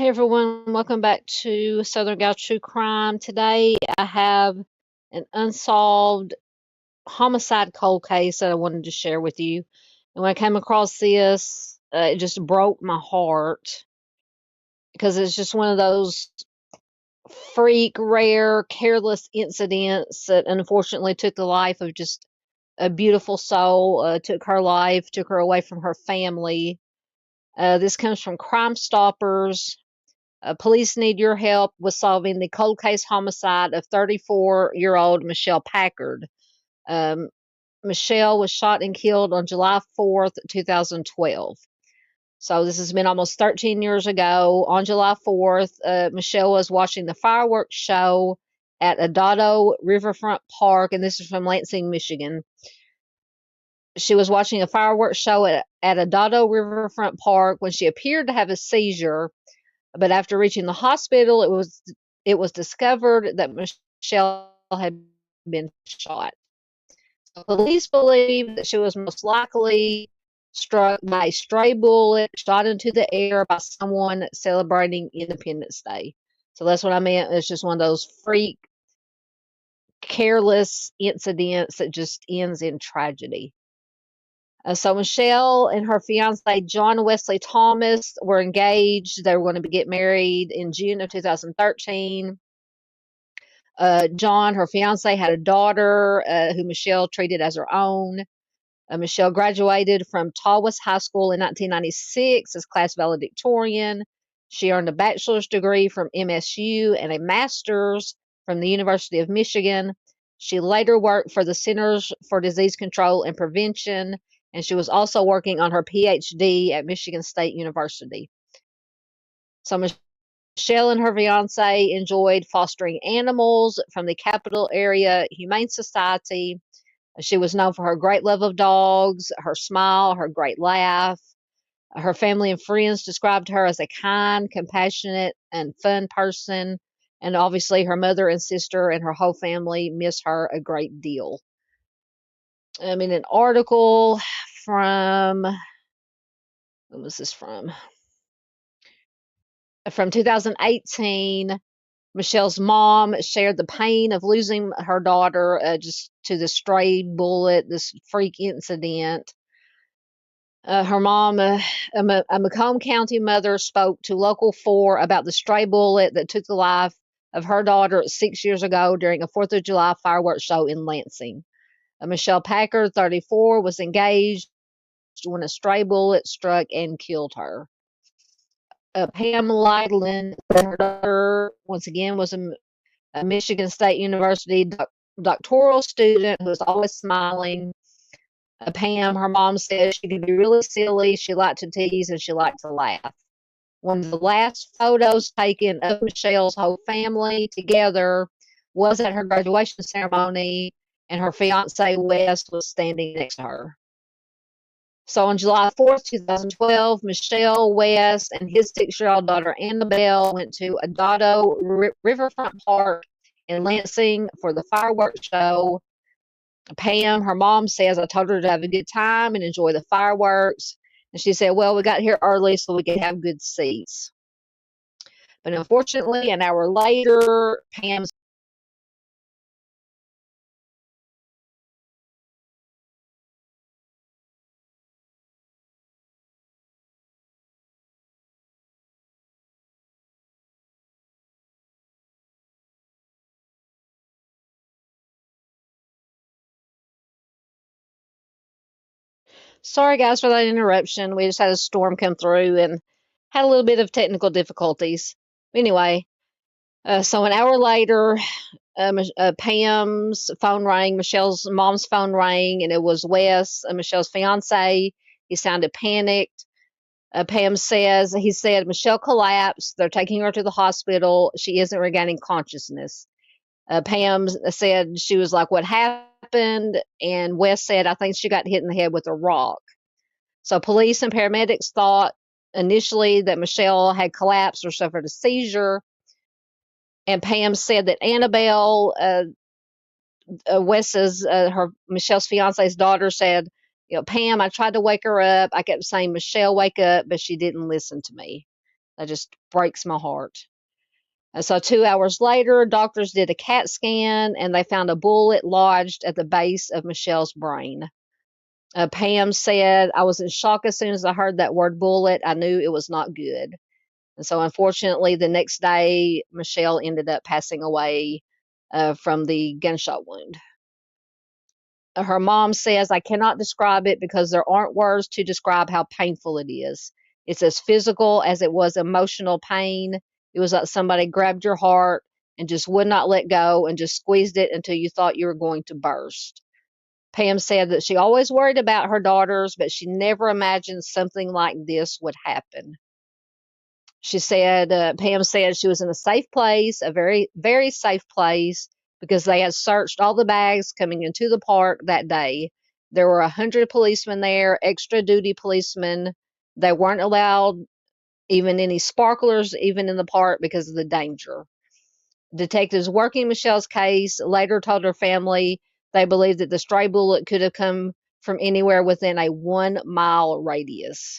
Hey everyone, welcome back to Southern Gal True Crime. Today I have an unsolved homicide cold case that I wanted to share with you. And when I came across this, it just broke my heart because it's just one of those freak, rare, careless incidents that unfortunately took the life of just a beautiful soul, took her life, took her away from her family. This comes from Crime Stoppers. Police need your help with solving the cold case homicide of 34-year-old Michelle Packard. Um, Michelle was shot and killed on July 4th, 2012. So this has been almost 13 years ago. On July 4th, Michelle was watching the fireworks show at Adado Riverfront Park, and this is from Lansing, Michigan. She was watching a fireworks show at Adado Riverfront Park when she appeared to have a seizure. But after reaching the hospital, it was discovered that Michelle had been shot. So police believe that she was most likely struck by a stray bullet shot into the air by someone celebrating Independence Day. So that's what I meant. It's just one of those freak, careless incidents that just ends in tragedy. So Michelle and her fiance John Wesley Thomas were engaged. They were going to get married in June of 2013. John, her fiance, had a daughter who Michelle treated as her own. Michelle graduated from Tawas High School in 1996 as class valedictorian. She earned a bachelor's degree from MSU and a master's from the University of Michigan. She later worked for the Centers for Disease Control and Prevention, and she was also working on her PhD at Michigan State University. So Michelle and her fiance enjoyed fostering animals from the Capital Area Humane Society. She was known for her great love of dogs, her smile, her great laugh. Her family and friends described her as a kind, compassionate, and fun person. And obviously, her mother and sister and her whole family miss her a great deal. In an article from, when was this from? From 2018, Michelle's mom shared the pain of losing her daughter just to the stray bullet, this freak incident. Her mom, a Macomb County mother, spoke to Local 4 about the stray bullet that took the life of her daughter 6 years ago during a 4th of July fireworks show in Lansing. Michelle Packard, 34, was engaged when a stray bullet struck and killed her. Pam Lydeland, her daughter, once again, was a Michigan State University doctoral student who was always smiling. Pam, her mom said she could be really silly, she liked to tease, and she liked to laugh. One of the last photos taken of Michelle's whole family together was at her graduation ceremony, and her fiance, Wes, was standing next to her. So on July 4th, 2012, Michelle, Wes, and his 6-year-old daughter, Annabelle, went to Adado Riverfront Park in Lansing for the fireworks show. Pam, her mom, says, I told her to have a good time and enjoy the fireworks. And she said, well, we got here early so we could have good seats. But unfortunately, an hour later, Pam's sorry, guys, for that interruption. We just had a storm come through and had a little bit of technical difficulties. Anyway, so an hour later, Pam's phone rang, Michelle's mom's phone rang, and it was Wes, Michelle's fiance. He sounded panicked. Pam says, he said, Michelle collapsed. They're taking her to the hospital. She isn't regaining consciousness. Pam said she was like, what happened? And Wes said, I think she got hit in the head with a rock. So police and paramedics thought initially that Michelle had collapsed or suffered a seizure. And Pam said that Annabelle, Michelle's fiance's daughter, said, Pam, I tried to wake her up. I kept saying, Michelle, wake up, but she didn't listen to me. That just breaks my heart. And so 2 hours later, doctors did a CAT scan and they found a bullet lodged at the base of Michelle's brain. Pam said, I was in shock as soon as I heard that word bullet. I knew it was not good. And so, unfortunately, the next day, Michelle ended up passing away from the gunshot wound. Her mom says, I cannot describe it because there aren't words to describe how painful it is. It's as physical as it was emotional pain. It was like somebody grabbed your heart and just would not let go and just squeezed it until you thought you were going to burst. Pam said that she always worried about her daughters, but she never imagined something like this would happen. She said, Pam said she was in a safe place, a very, very safe place, because they had searched all the bags coming into the park that day. There were 100 policemen there, extra duty policemen. They weren't allowed even any sparklers, even in the park, because of the danger. Detectives working Michelle's case later told her family they believed that the stray bullet could have come from anywhere within a 1-mile radius.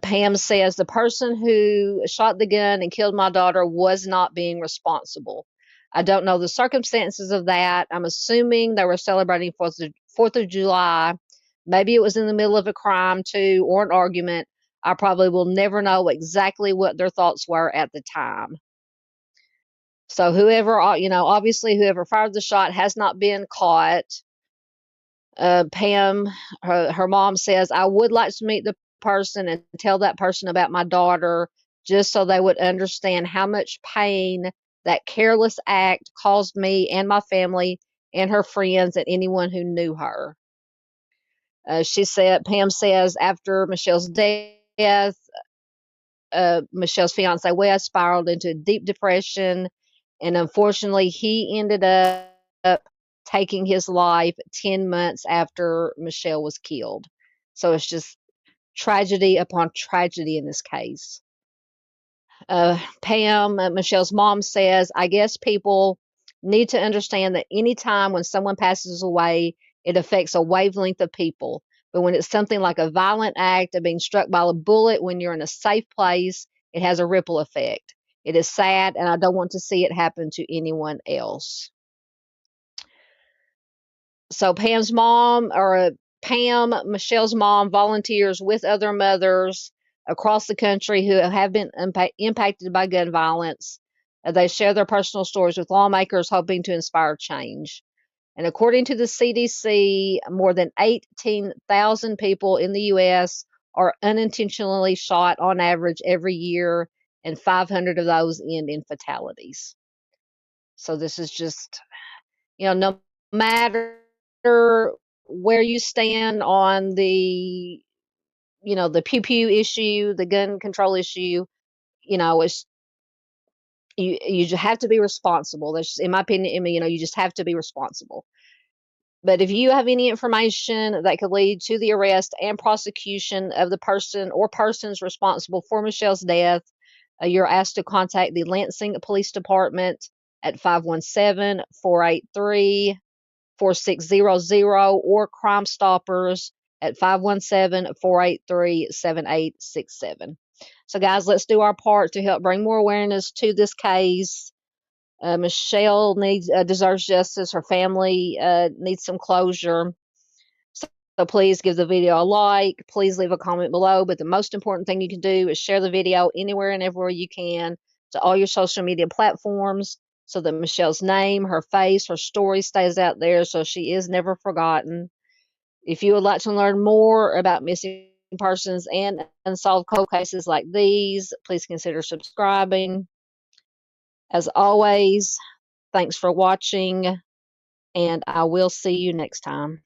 Pam says the person who shot the gun and killed my daughter was not being responsible. I don't know the circumstances of that. I'm assuming they were celebrating 4th of July. Maybe it was in the middle of a crime too, or an argument. I probably will never know exactly what their thoughts were at the time. So whoever, obviously whoever fired the shot has not been caught. Pam, her mom says, I would like to meet the person and tell that person about my daughter just so they would understand how much pain that careless act caused me and my family and her friends and anyone who knew her. Pam says, after Michelle's death, Michelle's fiance Wes spiraled into a deep depression, and unfortunately, he ended up taking his life 10 months after Michelle was killed. So it's just tragedy upon tragedy in this case. Pam, Michelle's mom says, I guess people need to understand that any time when someone passes away, it affects a wavelength of people. But when it's something like a violent act of being struck by a bullet when you're in a safe place, it has a ripple effect. It is sad, and I don't want to see it happen to anyone else. So Pam's mom, Michelle's mom, volunteers with other mothers across the country who have been impacted by gun violence. They share their personal stories with lawmakers, hoping to inspire change. And according to the CDC, more than 18,000 people in the U.S. are unintentionally shot on average every year, and 500 of those end in fatalities. So this is just, no matter where you stand on the pew pew issue, the gun control issue, it's you just have to be responsible. That's just, in my opinion. I mean, you just have to be responsible. But if you have any information that could lead to the arrest and prosecution of the person or persons responsible for Michelle's death, you're asked to contact the Lansing Police Department at 517-483-4600 or Crime Stoppers at 517-483-7867. So, guys, let's do our part to help bring more awareness to this case. Michelle deserves justice. Her family needs some closure. So please give the video a like. Please leave a comment below. But the most important thing you can do is share the video anywhere and everywhere you can to all your social media platforms so that Michelle's name, her face, her story stays out there so she is never forgotten. If you would like to learn more about missing persons and unsolved cold cases like these, please consider subscribing. As always, thanks for watching, and I will see you next time.